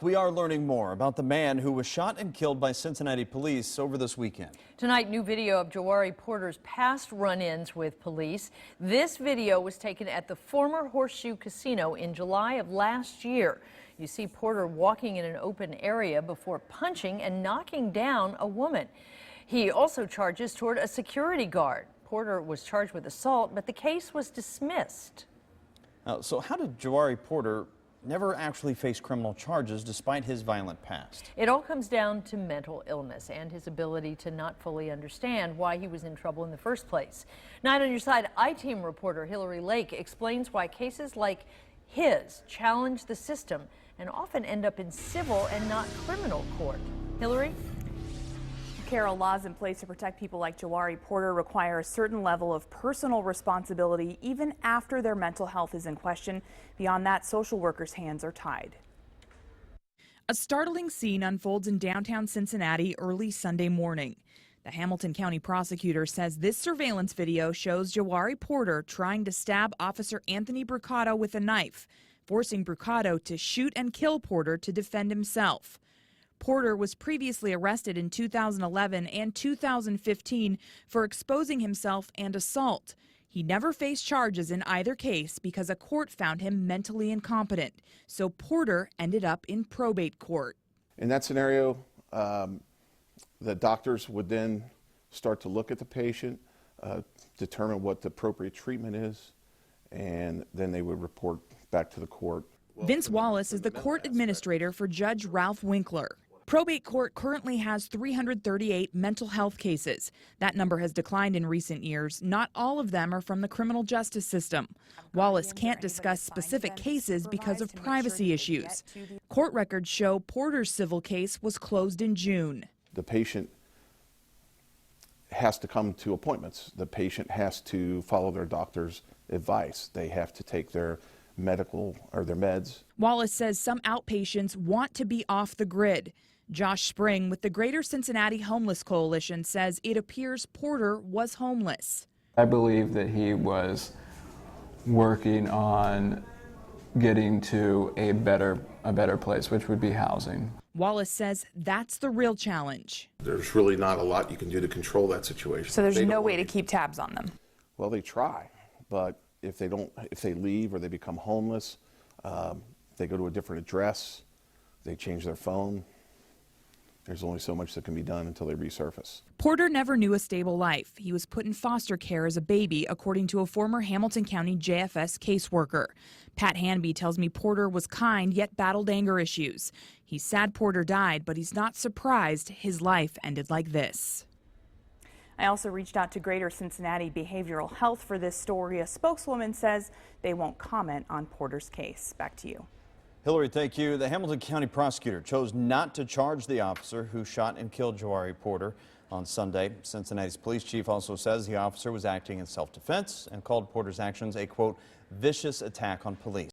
We are learning more about the man who was shot and killed by Cincinnati police over this weekend. Tonight, new video of Jawari Porter's past run-ins with police. This video was taken at the former Horseshoe Casino in July of last year. You see Porter walking in an open area before punching and knocking down a woman. He also charges toward a security guard. Porter was charged with assault, but the case was dismissed. So how did Jawari Porter never actually face criminal charges despite his violent past? It all comes down to mental illness and his ability to not fully understand why he was in trouble in the first place. Night on Your Side I-Team reporter Hillary Lake explains why cases like his challenge the system and often end up in civil and not criminal court. Hillary? Carol, laws in place to protect people like Jawari Porter require a certain level of personal responsibility even after their mental health is in question. Beyond that, social workers' hands are tied. A startling scene unfolds in downtown Cincinnati early Sunday morning. The Hamilton County prosecutor says this surveillance video shows Jawari Porter trying to stab Officer Anthony Brucato with a knife, forcing Brucato to shoot and kill Porter to defend himself. Porter was previously arrested in 2011 and 2015 for exposing himself and assault. He never faced charges in either case because a court found him mentally incompetent. So Porter ended up in probate court. In that scenario, the doctors would then start to look at the patient, determine what the appropriate treatment is, and then they would report back to the court. Vince Wallace is the court administrator for Judge Ralph Winkler. Probate court currently has 338 mental health cases. That number has declined in recent years. Not all of them are from the criminal justice system. Wallace can't discuss specific cases because of privacy issues. Court records show Porter's civil case was closed in June. The patient has to come to appointments. The patient has to follow their doctor's advice. They have to take their medical or their meds. Wallace says some outpatients want to be off the grid. Josh Spring with the Greater Cincinnati Homeless Coalition says it appears Porter was homeless. I believe that he was working on getting to a better place, which would be housing. Wallace says that's the real challenge. There's really not a lot you can do to control that situation. So there's no way to keep tabs on them. Well, they try, but if they leave or they become homeless, they go to a different address, they change their phone. There's only so much that can be done until they resurface. Porter never knew a stable life. He was put in foster care as a baby, according to a former Hamilton County JFS caseworker. Pat Hanby tells me Porter was kind yet battled anger issues. He's sad Porter died, but he's not surprised his life ended like this. I also reached out to Greater Cincinnati Behavioral Health for this story. A spokeswoman says they won't comment on Porter's case. Back to you. Hillary, thank you. The Hamilton County prosecutor chose not to charge the officer who shot and killed Jawari Porter on Sunday. Cincinnati's police chief also says the officer was acting in self-defense and called Porter's actions a, quote, vicious attack on police.